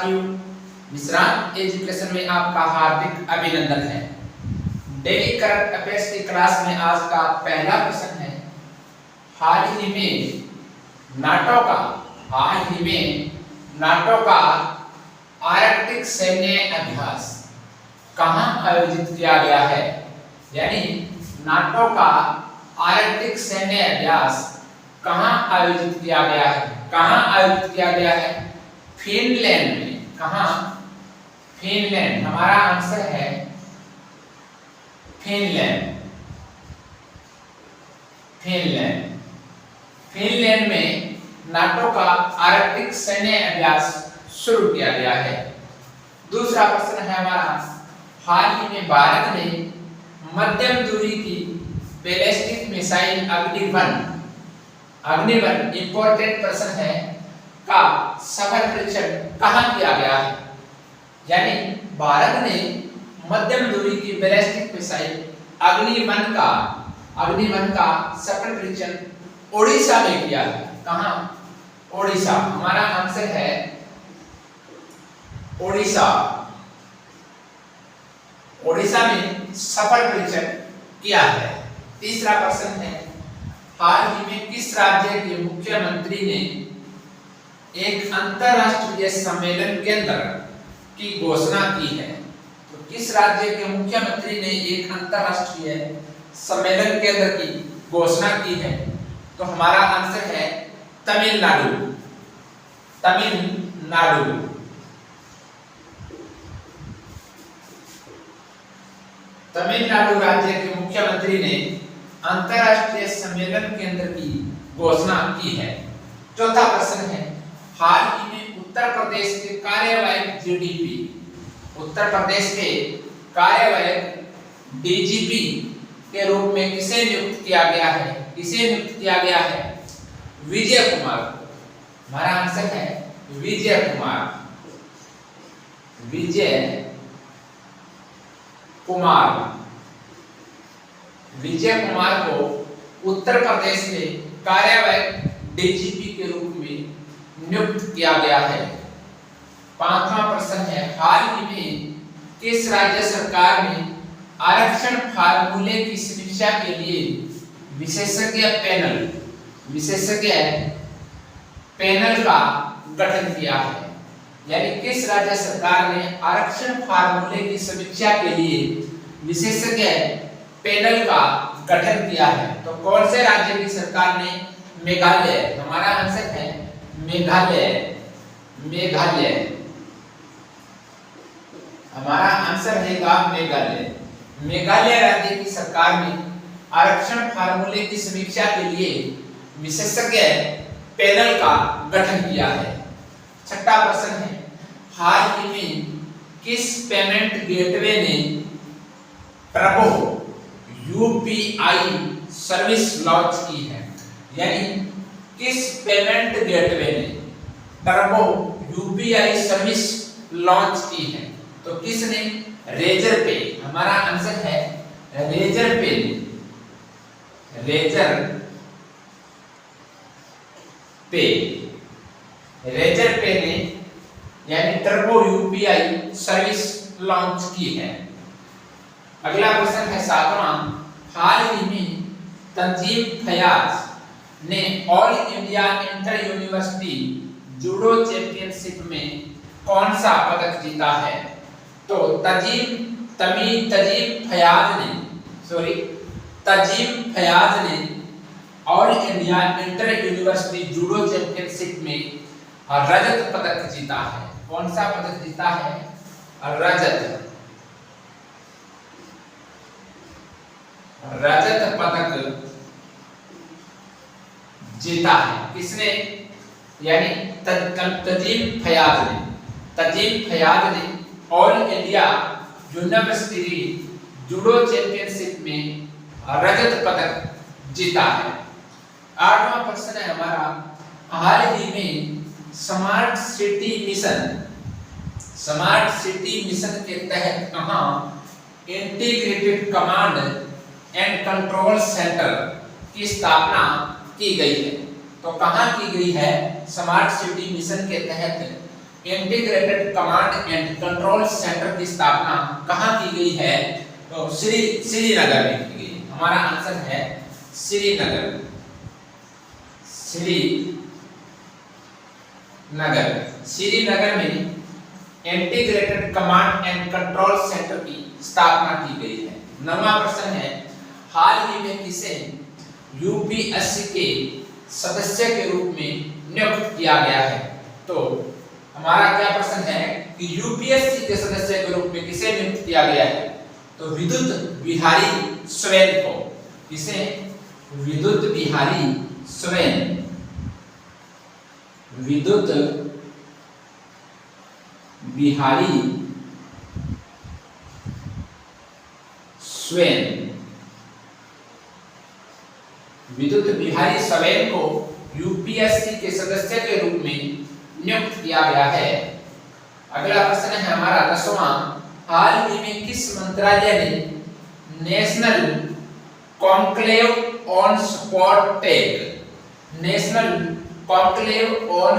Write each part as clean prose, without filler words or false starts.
साथियों, विश्रांत एजुकेशन में आपका हार्दिक अभिनंदन है। डेली करंट अफेयर्स की क्लास में आज का पहला प्रश्न है, हाल ही में नाटो का आर्कटिक सैन्य अभ्यास कहाँ आयोजित किया गया है। यानी नाटो का आर्कटिक सैन्य अभ्यास कहाँ आयोजित किया गया है। कहाँ आयोजित किया गया है? फिनलैंड में। कहाँ? फिनलैंड। हमारा आंसर है फिनलैंड। फिनलैंड में नाटो का आर्कटिक सैन्य अभ्यास शुरू किया गया है। दूसरा प्रश्न है हमारा, हाल ही में भारत ने मध्यम दूरी की बैलिस्टिक मिसाइल अग्निवन इंपॉर्टेंट प्रश्न है का सफल परीक्षण कहाँ किया गया है। यानी भारत ने मध्यम दूरी की बैलिस्टिक मिसाइल अग्निवन का सफल परीक्षण ओडिशा में किया है। कहाँ? ओडिशा। हमारा आंसर है ओडिशा। ओडिशा में सफल परीक्षण किया है। तीसरा प्रश्न है, हाल ही में किस राज्य के मुख्यमंत्री ने एक अंतरराष्ट्रीय सम्मेलन केंद्र की घोषणा की है। तो किस राज्य के मुख्यमंत्री ने एक अंतरराष्ट्रीय सम्मेलन केंद्र की घोषणा की है? तो हमारा आंसर है तमिलनाडु। तमिलनाडु राज्य के मुख्यमंत्री ने अंतरराष्ट्रीय सम्मेलन केंद्र की घोषणा की है। चौथा प्रश्न है, हाल ही में उत्तर प्रदेश के कार्यवाहक डीजीपी के रूप में किसे नियुक्त किया गया है? विजय कुमार को। हमारा आंसर है विजय कुमार को उत्तर प्रदेश के कार्यवाहक डीजीपी के रूप में नियुक्त किया गया है। पांचवा प्रश्न है, हाल ही में किस राज्य सरकार ने आरक्षण फार्मूले की समीक्षा के लिए विशेषज्ञ पैनल का गठन किया है। यानी किस राज्य सरकार ने आरक्षण फार्मूले की समीक्षा के लिए विशेषज्ञ पैनल का गठन किया है? तो कौन से राज्य की सरकार ने? मेघालय। हमारा आंसर है मेघालय। हमारा आंसर है मेघालय राज्य की सरकार ने आरक्षण फार्मूले की समीक्षा के लिए विशेषज्ञ पैनल का गठन किया है। छठा प्रश्न है, हाल ही में किस पेमेंट गेटवे ने टर्बो यूपीआई सर्विस लॉन्च की है? यानी किस पेमेंट गेटवे ने टर्बो यूपीआई सर्विस लॉन्च की है? तो किसने? रेजर पे। हमारा आंसर है रेजर पे ने यानी टर्बो यूपीआई सर्विस लॉन्च की है। अगला प्रश्न है सातवां, हाल ही में तंजीम फयाज ने all India inter university judo championship में कौन सा पदक जीता है? तो तजीम फयाज ने all India inter university judo championship में रजत पदक जीता है। कौन सा पदक जीता है? रजत पदक जीता है। किसने? यानी तजीम फयाज ने all India university judo championship में रजत पदक जीता है। आठवां प्रश्न है हमारा, हाल ही में स्मार्ट सिटी मिशन के तहत कहाँ integrated command and control centre की स्थापना की गई है? तो कहाँ की गई है? स्मार्ट सिटी मिशन के तहत integrated command and control centre की स्थापना कहाँ की गई है? तो श्रीनगर में की गई। हमारा आंसर है श्रीनगर। श्रीनगर में integrated command and control centre की स्थापना की गई है। 9वां प्रश्न है, हाल ही में किसे यूपीएससी के सदस्य के रूप में नियुक्त किया गया है? तो हमारा क्या प्रश्न है कि यूपीएससी के सदस्य के रूप में किसे नियुक्त किया गया है? तो विद्युत बिहारी स्वैन को। किसे? विद्युत बिहारी स्वैन। विद्युत बिहारी स्वैन। विद्युत बिहारी स्वैन को यूपीएससी के सदस्य के रूप में नियुक्त किया गया है। अगला प्रश्न है हमारा 10वां, हाल ही में किस मंत्रालय ने national conclave on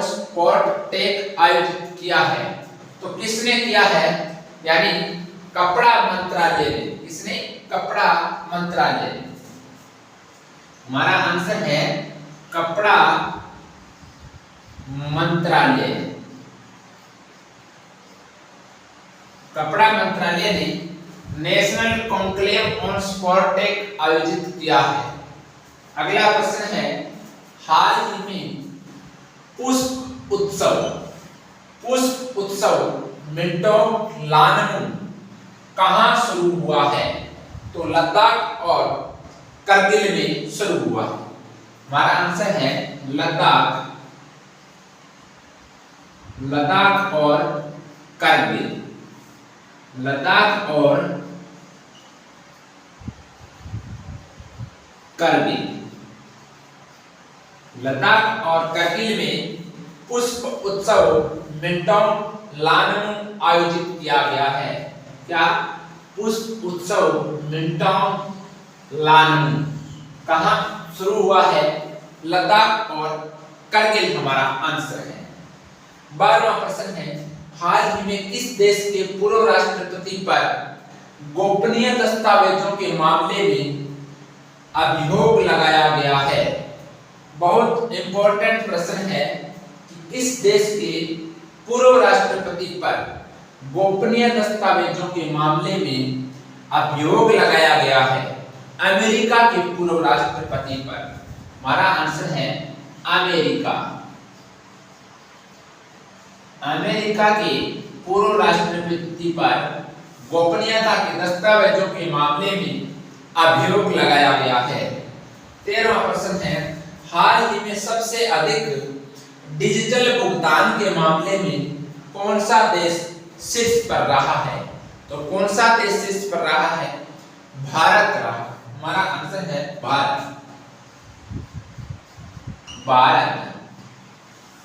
Sportech आयोजित किया है? तो किसने किया है? यानी कपड़ा मंत्रालय ने। किसने? कपड़ा मंत्रालय ने। हमारा आंसर है कपड़ा मंत्रालय। कपड़ा मंत्रालय ने national conclave on Sportech आयोजित किया है। अगला प्रश्न है, हाल ही में पुष्प उत्सव मिंटो लानमू कहां शुरू हुआ है? तो लद्दाख और करगिल में शुरू हुआ। हमारा आंसर है लद्दाख और करगिल। लद्दाख और करगिल। लद्दाख और करगिल में पुष्प उत्सव मिंटो लानमू आयोजित किया गया है। क्या? पुष्प उत्सव मिंटो लानमू कहां शुरू हुआ है? लद्दाख और करगिल हमारा आंसर है। 12वां प्रश्न है, हाल ही में किस देश के पूर्व राष्ट्रपति पर गोपनीय दस्तावेजों के मामले में अभियोग लगाया गया है? बहुत इंपॉर्टेंट प्रश्न है कि किस देश के पूर्व राष्ट्रपति पर गोपनीय दस्तावेजों के मामले में अभियोग लगाया गया है? अमेरिका के पूर्व राष्ट्रपति पर। हमारा आंसर है अमेरिका। अमेरिका के पूर्व राष्ट्रपति पर गोपनीयता के दस्तावेजों के मामले में अभियोग लगाया गया है। 13वां प्रश्न है, हाल ही में सबसे अधिक डिजिटल भुगतान के मामले में कौन सा देश शीर्ष पर रहा है? तो कौन सा देश शीर्ष पर रहा है? भारत रहा। हमारा आंसर है भारत।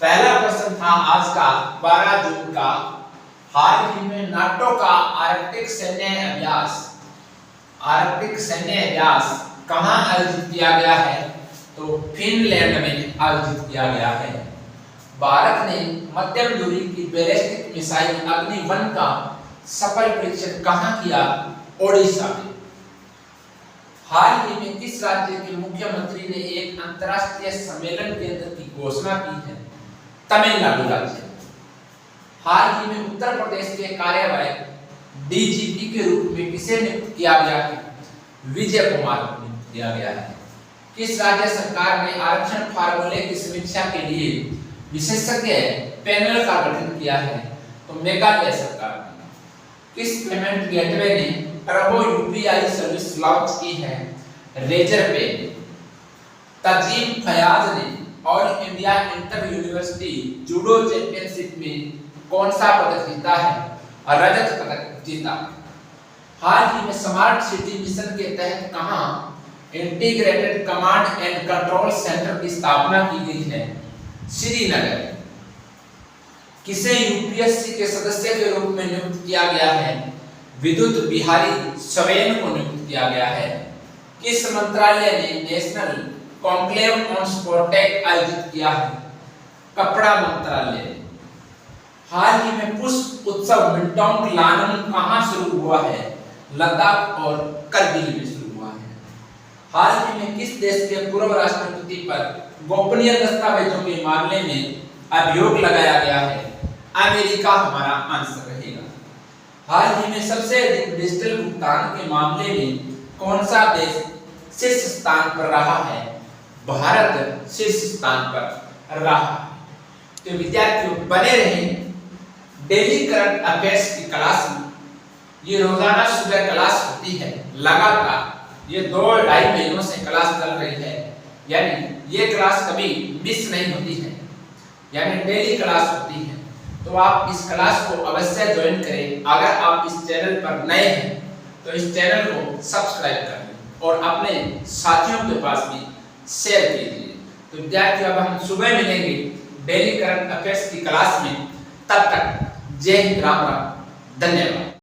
पहला प्रश्न था आज का 12 जून का, हाल ही में नाटो का आर्कटिक सैन्य अभ्यास कहां आयोजित किया गया है? तो फिनलैंड में आयोजित किया गया है। भारत ने मध्यम दूरी की बैलिस्टिक मिसाइल अग्नि-1 का सफल परीक्षण कहां किया? ओडिशा में। हाल ही में किस राज्य के मुख्यमंत्री ने एक अंतर्राष्ट्रीय सम्मेलन केंद्र की घोषणा की है? तमिलनाडु राज्य। हाल ही में उत्तर प्रदेश के कार्यवाहक डीजीपी के रूप में किसे नियुक्त किया गया है? विजय कुमार को नियुक्त किया गया है। किस राज्य सरकार ने आरक्षण फार्मूले की समीक्षा के लिए विशेषज्ञ पैनल का गठन किया है? तो मेघालय सरकार ने। किस पेमेंट गेटवे ने टर्बो यूपीआई सर्विस लॉन्च की है? रेजर पे। तजीम फयाज ने all India inter university judo championship में कौन सा पदक जीता है? और रजत पदक जीता। हाल ही में स्मार्ट सिटी मिशन के तहत कहां integrated command and control centre की स्थापना की गई है? श्रीनगर। किसे यूपीएससी के सदस्य के रूप में नियुक्त किया गया है? विद्युत बिहारी स्वैन को नियुक्त किया गया है। किस मंत्रालय ने national conclave on Sportech आयोजित किया है? कपड़ा मंत्रालय। हाल ही में पुष्प उत्सव मिंटोंग लानम कहाँ शुरू हुआ है? लद्दाख और करगिल में शुरू हुआ है। हाल ही में किस देश के पूर्व राष्ट्रपति पर गोपनीय दस्तावेजों के मामले में अभियोग लगाया गया है? अमेरिका हमारा आंसर रहेगा। हाल ही में सबसे अधिक डिजिटल भुगतान के मामले में कौन सा देश शीर्ष स्थान पर रहा है? भारत शीर्ष स्थान पर रहा है। तो विद्यार्थियों बने रहें डेली करंट अफेयर्स की क्लास में। ये रोजाना सुबह क्लास होती है लगातार, ये 2-2.5 महीनों से क्लास चल रही है, यानी ये क्लास कभी मिस नहीं होती है, यानी डेली क्लास होती है। तो आप इस क्लास को अवश्य ज्वाइन करें। अगर आप इस चैनल पर नए हैं तो इस चैनल को सब्सक्राइब कर लें और अपने साथियों के पास भी शेयर कीजिए। तो विद्यार्थियों अब हम सुबह मिलेंगे डेली करंट अफेयर्स की क्लास में। तब तक जय हिंद, राम राम, धन्यवाद।